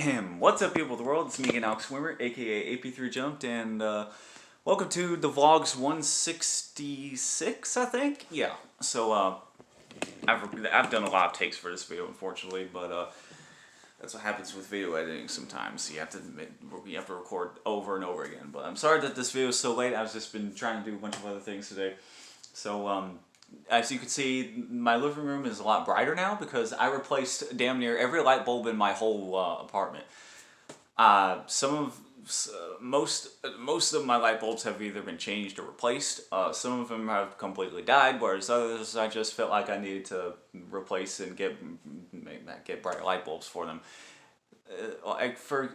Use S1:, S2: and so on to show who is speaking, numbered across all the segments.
S1: What's up, people of the world? It's me again, Alex Swimmer, aka AP3 Jumped, and welcome to the VLogz 166, I think? Yeah. So, I've done a lot of takes for this video, unfortunately, but that's what happens with video editing sometimes. You have to record over and over again. But I'm sorry that this video is so late. I've just been trying to do a bunch of other things today. So, as you can see, my living room is a lot brighter now because I replaced damn near every light bulb in my whole apartment. Most of my light bulbs have either been changed or replaced. Some of them have completely died, whereas others I just felt like I needed to replace and get brighter light bulbs for them.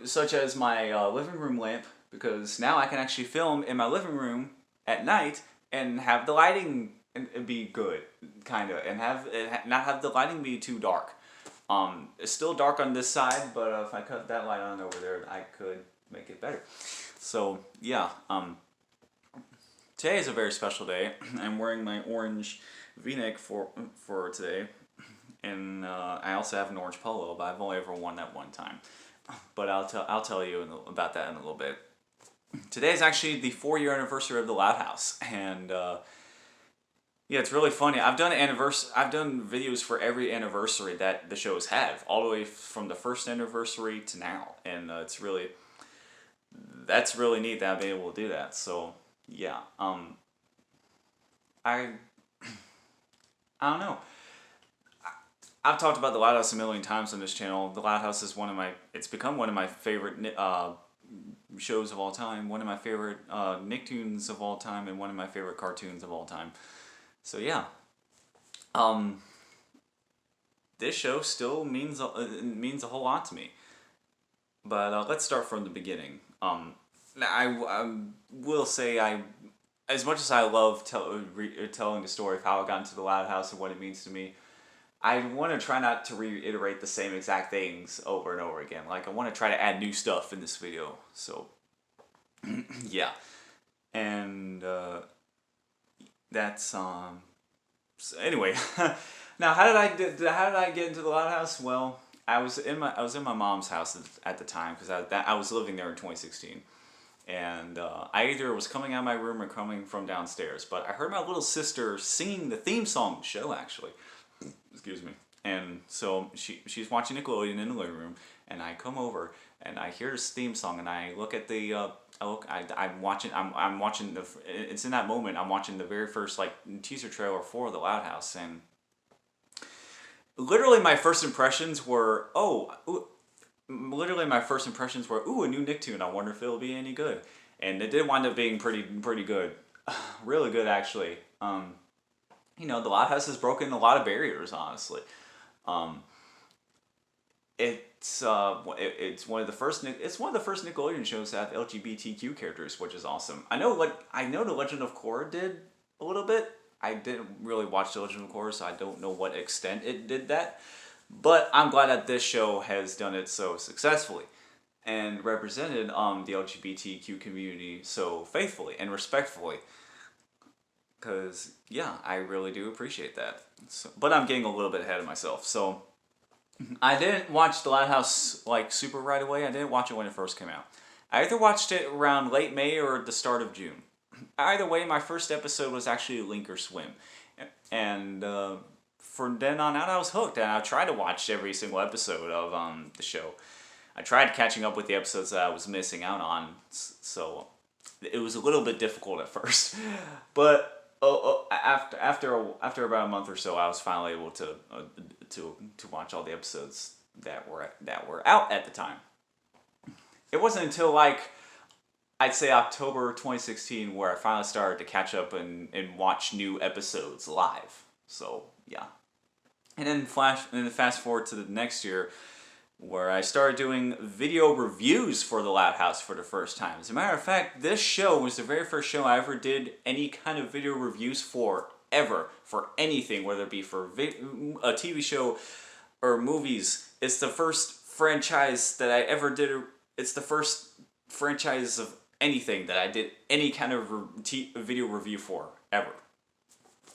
S1: Such as my living room lamp, because now I can actually film in my living room at night and have the lighting be good, kind of, and not have the lighting be too dark. It's still dark on this side, but if I cut that light on over there, I could make it better. So yeah, today is a very special day. I'm wearing my orange V-neck for today, and I also have an orange polo, but I've only ever worn that one time. But I'll tell you about that in a little bit. Today is actually the 4-year anniversary of the Loud House, and yeah, it's really funny. I've done videos for every anniversary that the shows have, all the way from the first anniversary to now, and that's really neat that I've been able to do that. So yeah, I don't know. I've talked about the Loud House a million times on this channel. The Loud House is it's become one of my favorite shows of all time, one of my favorite Nicktoons of all time, and one of my favorite cartoons of all time. So yeah, this show still means a whole lot to me. But let's start from the beginning. I will say as much as I love telling the story of how I got into the Loud House and what it means to me, I want to try not to reiterate the same exact things over and over again. Like, I want to try to add new stuff in this video. So yeah, and that's so anyway. Now, how did I get into the Loud House? Well, I was in my mom's house at the time because I was living there in 2016, and I either was coming out of my room or coming from downstairs. But I heard my little sister singing the theme song of the show, actually. Excuse me. And so she's watching Nickelodeon in the living room, and I come over and I hear this theme song, and I look at the I'm watching it's in that moment I'm watching the very first teaser trailer for the Loud House, and literally my first impressions were ooh, a new Nicktoon. I wonder if it'll be any good. And it did wind up being pretty good. Really good, actually. You know, the Loud House has broken a lot of barriers, honestly. It's one of the first Nickelodeon shows to have LGBTQ characters, which is awesome. I know The Legend of Korra did a little bit. I didn't really watch The Legend of Korra, so I don't know what extent it did that. But I'm glad that this show has done it so successfully and represented the LGBTQ community so faithfully and respectfully. Because yeah, I really do appreciate that. So, but I'm getting a little bit ahead of myself. So I didn't watch The Loud House super right away. I didn't watch it when it first came out. I either watched it around late May or the start of June. Either way, my first episode was actually Link or Swim. And from then on out, I was hooked. And I tried to watch every single episode of the show. I tried catching up with the episodes that I was missing out on. So it was a little bit difficult at first. But after about a month or so, I was finally able to watch all the episodes that were out at the time. It wasn't until I'd say October 2016 where I finally started to catch up and watch new episodes live. So yeah, and then fast forward to the next year, where I started doing video reviews for the Loud House for the first time. As a matter of fact, this show was the very first show I ever did any kind of video reviews for, ever, for anything, whether it be for a TV show or movies. It's the first franchise that I ever did. It's the first franchise of anything that I did any kind of video review for, ever.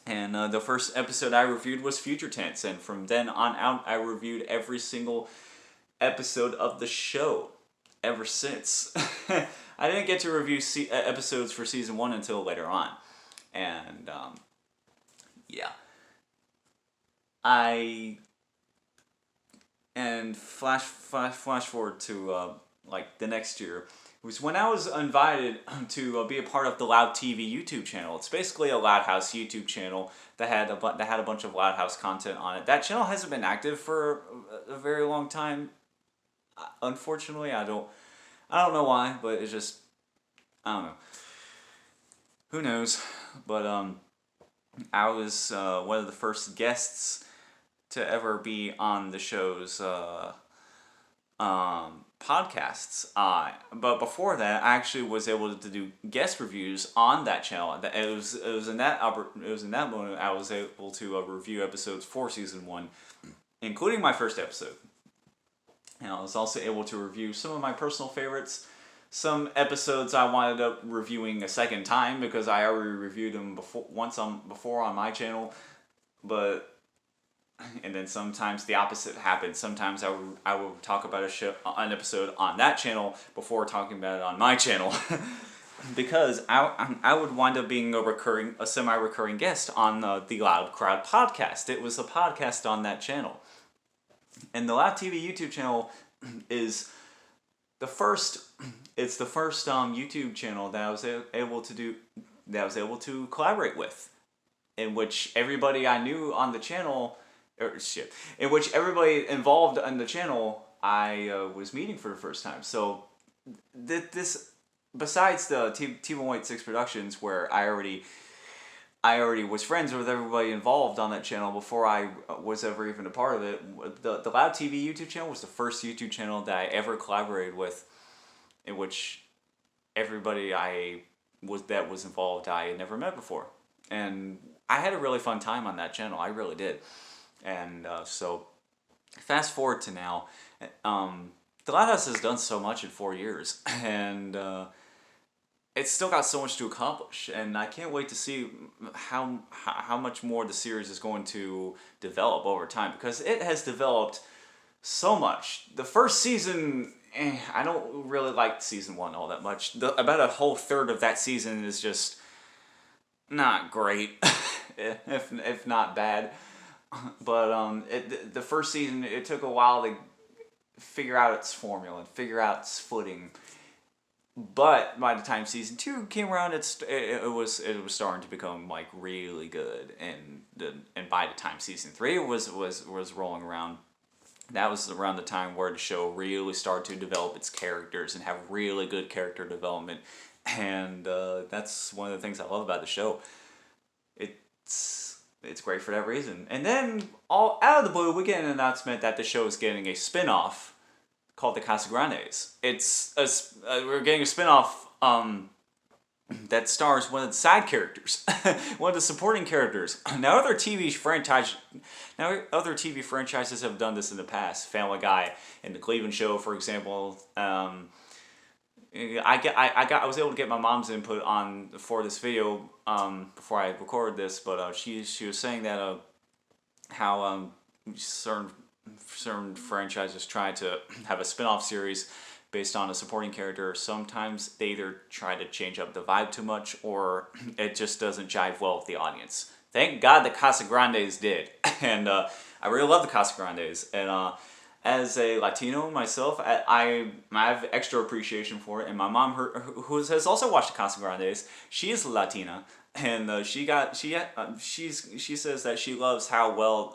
S1: And the first episode I reviewed was Future Tense, and from then on out, I reviewed every single episode of the show ever since. I didn't get to review episodes for season 1 until later on. And, yeah. And flash forward to, like, the next year. It was when I was invited to be a part of the Loud TV YouTube channel. It's basically a Loud House YouTube channel that had a bunch of Loud House content on it. That channel hasn't been active for a very long time. Unfortunately, I don't know why, but it's just, I don't know. Who knows? But I was one of the first guests to ever be on the show's podcasts. But before that, I actually was able to do guest reviews on that channel. It was in that moment I was able to review episodes for season 1, including my first episode. And I was also able to review some of my personal favorites. Some episodes I wound up reviewing a second time because I already reviewed them before on my channel, and then sometimes the opposite happens. Sometimes I would talk about an episode on that channel before talking about it on my channel, because I would wind up being a semi-recurring guest on the Loud Crowd podcast. It was a podcast on that channel, and the Loud TV YouTube channel is the first. It's the first YouTube channel that I was able to collaborate with, in which everybody I knew on the channel, in which everybody involved in the channel I was meeting for the first time. So this, besides the T186 Productions, where I already was friends with everybody involved on that channel before I was ever even a part of it, the Loud TV YouTube channel was the first YouTube channel that I ever collaborated with, in which everybody that was involved I had never met before. And I had a really fun time on that channel. I really did. And so, fast forward to now, the Loud House has done so much in 4 years, and it's still got so much to accomplish, and I can't wait to see how much more the series is going to develop over time, because it has developed so much. The first season, I don't really like season 1 all that much. About a whole third of that season is just not great, if not bad. But the first season, it took a while to figure out its formula and figure out its footing. But by the time season 2 came around, it was starting to become like really good, and by the time season 3 was rolling around, that was around the time where the show really started to develop its characters and have really good character development, and that's one of the things I love about the show. It's great for that reason. And then, all out of the blue, we get an announcement that the show is getting a spin-off called The Casagrandes. We're getting a spin-off that stars one of the side characters, one of the supporting characters. Now, other TV franchises have done this in the past. Family Guy and The Cleveland Show, for example. I was able to get my mom's input for this video before I recorded this, but she was saying that how certain franchises try to have a spin-off series based on a supporting character. Sometimes they either try to change up the vibe too much, or it just doesn't jive well with the audience. Thank God the Casagrandes did, and I really love the Casagrandes, and as a Latino myself, I have extra appreciation for it, and my mom, who has also watched the Casagrandes, she is Latina, and she says that she loves how well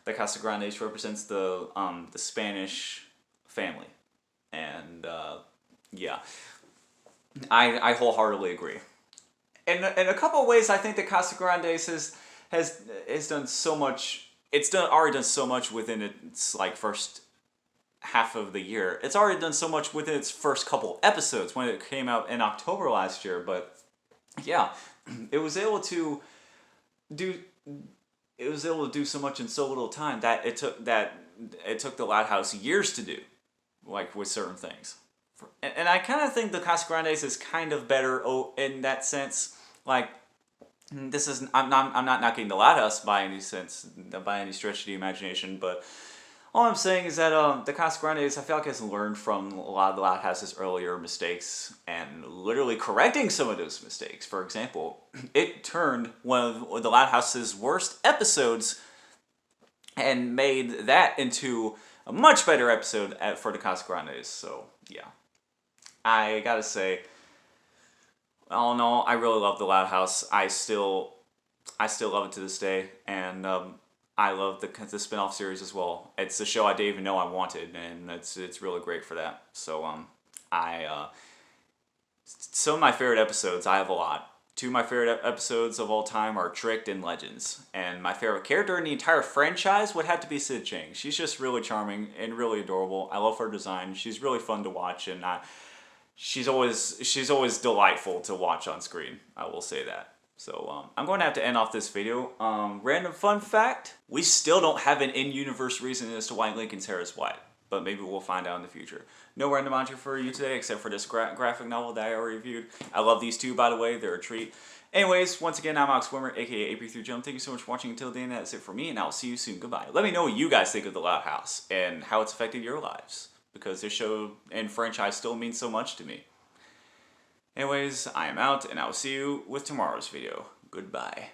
S1: the Casagrandes represents the Spanish family, and yeah, I wholeheartly agree. In a couple of ways, I think the Casagrandes has done so much. It's already done so much within its like first half of the year. It's already done so much within its first couple episodes when it came out in October last year. But yeah, it was able to do so much in so little time that it took the Loud House years to do, like with certain things. And I kind of think the Casagrandes is kind of better in that sense. Like, I'm not knocking the Loud House by any stretch of the imagination, but All I'm saying is that the Casa Grandes, I feel like, has learned from a lot of the Loud House's earlier mistakes and literally correcting some of those mistakes. For example, it turned one of the Loud House's worst episodes and made that into a much better episode for the Casa Grandes. So, yeah. I gotta say, all in all, I really love the Loud House. I still love it to this day, and I love the spin-off series as well. It's a show I didn't even know I wanted, and it's really great for that. So some of my favorite episodes, I have a lot. Two of my favorite episodes of all time are Tricked and Legends, and my favorite character in the entire franchise would have to be Sid Chang. She's just really charming and really adorable. I love her design. She's really fun to watch, and she's always delightful to watch on screen. I will say that. So I'm going to have to end off this video. Random fun fact, we still don't have an in-universe reason as to why Lincoln's hair is white, but maybe we'll find out in the future. No random entry for you today except for this graphic novel that I already reviewed. I love these two, by the way. They're a treat. Anyways, once again, I'm Alex Swimmer, aka AP3Jump. Thank you so much for watching until the end. That's it for me, and I'll see you soon. Goodbye. Let me know what you guys think of The Loud House and how it's affected your lives, because this show and franchise still means so much to me. Anyways, I am out, and I will see you with tomorrow's video. Goodbye.